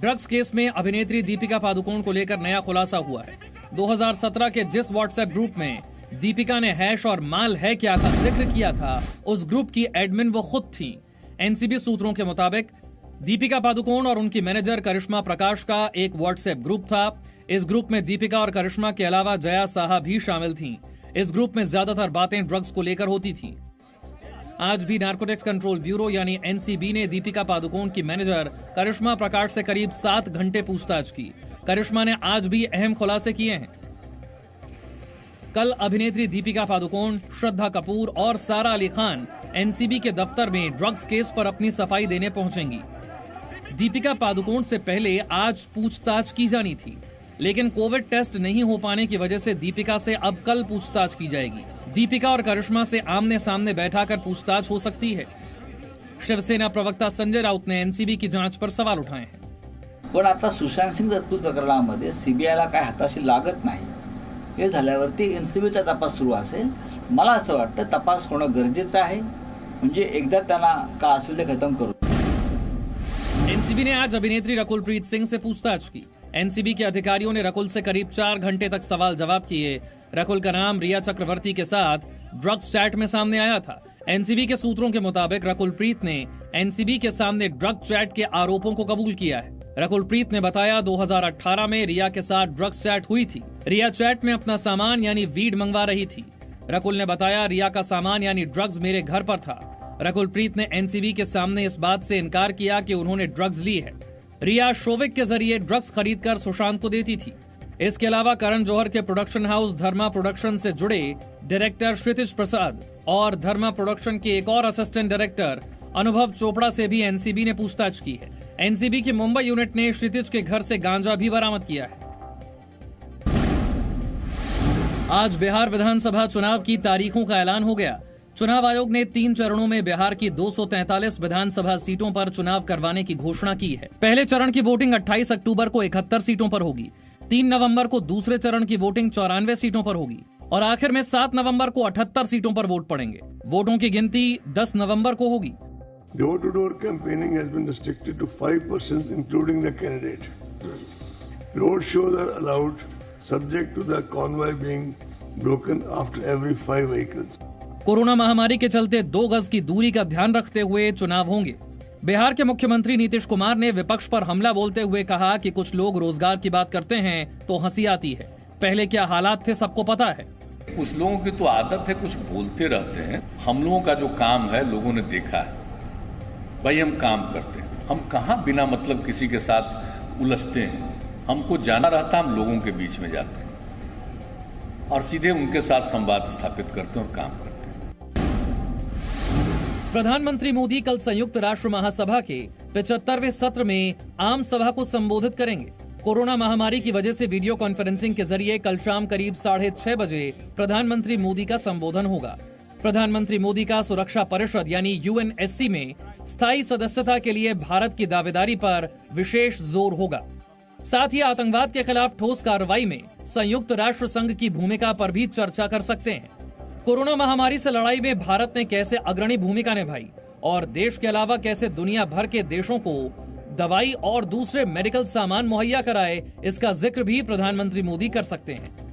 Drugs case में अभिनेत्री दीपिका पादुकोण को लेकर नया खुलासा हुआ है। 2017 के जिस व्हाट्सएप ग्रुप में दीपिका ने हैश और माल है क्या का जिक्र किया था, उस ग्रुप की एडमिन वो खुद थी। एनसीबी सूत्रों के मुताबिक दीपिका पादुकोण और उनकी मैनेजर करिश्मा प्रकाश का एक व्हाट्सएप ग्रुप था। इस ग्रुप में दीपिका और करिश्मा के अलावा जया साहा भी शामिल थीं। इस ग्रुप में ज्यादातर बातें ड्रग्स को लेकर होती थीं। आज भी नारकोटिक्स कंट्रोल ब्यूरो यानी एनसीबी ने दीपिका पादुकोण की मैनेजर करिश्मा प्रकाश से करीब 7 घंटे पूछताछ की। करिश्मा ने आज भी अहम खुलासे किए हैं। कल अभिनेत्री दीपिका पादुकोण, श्रद्धा कपूर और सारा अली खान एनसीबी के दफ्तर में ड्रग्स केस पर अपनी सफाई देने पहुंचेंगी। दीपिका पादुकोण से पहले आज पूछताछ की जानी थी, लेकिन कोविड टेस्ट नहीं हो पाने की वजह से दीपिका से अब कल पूछताछ की जाएगी। दीपिका और करिश्मा से आमने सामने बैठाकर पूछताछ हो सकती है। शिवसेना प्रवक्ता संजय राउत ने एनसीबी की जांच पर सवाल उठाए हैं। पण आता सुशांत सिंग राजपूत प्रकरणामध्ये सीबीआयला काय हाताशी लागत नाही, हे झाल्यावरती एनसीबीचा तपास सुरू असेल। मला असं वाटतं तपास होणं गरजेचं आहे, म्हणजे एकदा त्यांना का असेल ते खत्म करू। एनसीबी ने आज अभिनेत्री रकुलप्रीत सिंह से पूछताछ की। एनसीबी के अधिकारियों ने रकुल से करीब 4 घंटे तक सवाल जवाब किए। रकुल का नाम रिया चक्रवर्ती के साथ ड्रग्स चैट में सामने आया था। एनसीबी के सूत्रों के मुताबिक रकुलप्रीत ने एनसीबी के सामने ड्रग चैट के आरोपों को कबूल किया है। रकुलप्रीत ने बताया 2018 में रिया के साथ ड्रग्स चैट हुई थी। रिया चैट में अपना सामान यानी वीड मंगवा रही थी। रकुल ने बताया रिया का सामान यानी ड्रग्स मेरे घर पर था। रकुलप्रीत ने एनसीबी के सामने इस बात से इनकार किया कि उन्होंने ड्रग्स ली है। रिया शोविक के जरिए ड्रग्स खरीदकर सुशांत को देती थी। इसके अलावा करण जौहर के प्रोडक्शन हाउस धर्मा प्रोडक्शन से जुड़े डायरेक्टर क्षितिज प्रसाद और धर्मा प्रोडक्शन के एक और असिस्टेंट डायरेक्टर अनुभव चोपड़ा से भी एनसीबी ने पूछताछ की है। एनसीबी की मुंबई यूनिट ने क्षितिज के घर से गांजा भी बरामद किया है। आज बिहार विधानसभा चुनाव की तारीखों का ऐलान हो गया। चुनाव आयोग ने 3 चरणों में बिहार की 243 विधानसभा सीटों पर चुनाव करवाने की घोषणा की है। पहले चरण की वोटिंग 28 अक्टूबर को 71 सीटों पर होगी। 3 नवंबर को दूसरे चरण की वोटिंग 94 सीटों पर होगी और आखिर में 7 नवंबर को 78 सीटों पर वोट पड़ेंगे। वोटों की गिनती 10 नवंबर को होगी। Door-to-door campaigning has been restricted to 5 persons, including the candidate. Road shows are allowed, subject to the convoy being broken after every 5 vehicles. Corona महामारी के चलते 2 गज की दूरी का ध्यान रखते हुए चुनाव होंगे। बिहार के मुख्यमंत्री नीतीश कुमार ने विपक्ष पर हमला बोलते हुए कहा कि कुछ लोग रोजगार की बात करते हैं तो हंसी आती है। पहले क्या हालात थे सबको पता है। कुछ लोगों की तो आदत है, कुछ बोलते रहते हैं। हम लोगों का जो काम है लोगों ने देखा है। भाई हम काम करते हैं, हम कहाँ बिना मतलब किसी के साथ उलझते हैं। हमको जाना रहता, हम लोगों के बीच में जाते हैं और सीधे उनके साथ संवाद स्थापित करते हैं और काम करते हैं। प्रधानमंत्री मोदी कल संयुक्त राष्ट्र महासभा के 75वें सत्र में आम सभा को संबोधित करेंगे। कोरोना महामारी की वजह से वीडियो कॉन्फ्रेंसिंग के जरिए कल शाम करीब 6:30 बजे प्रधानमंत्री मोदी का संबोधन होगा। प्रधानमंत्री मोदी का सुरक्षा परिषद यानी यूएनएससी में स्थायी सदस्यता के लिए भारत की दावेदारी पर विशेष जोर होगा। साथ ही आतंकवाद के खिलाफ ठोस कार्रवाई में संयुक्त राष्ट्र संघ की भूमिका पर भी चर्चा कर सकते हैं। कोरोना महामारी से लड़ाई में भारत ने कैसे अग्रणी भूमिका निभाई और देश के अलावा कैसे दुनिया भर के देशों को दवाई और दूसरे मेडिकल सामान मुहैया कराए, इसका जिक्र भी प्रधानमंत्री मोदी कर सकते हैं।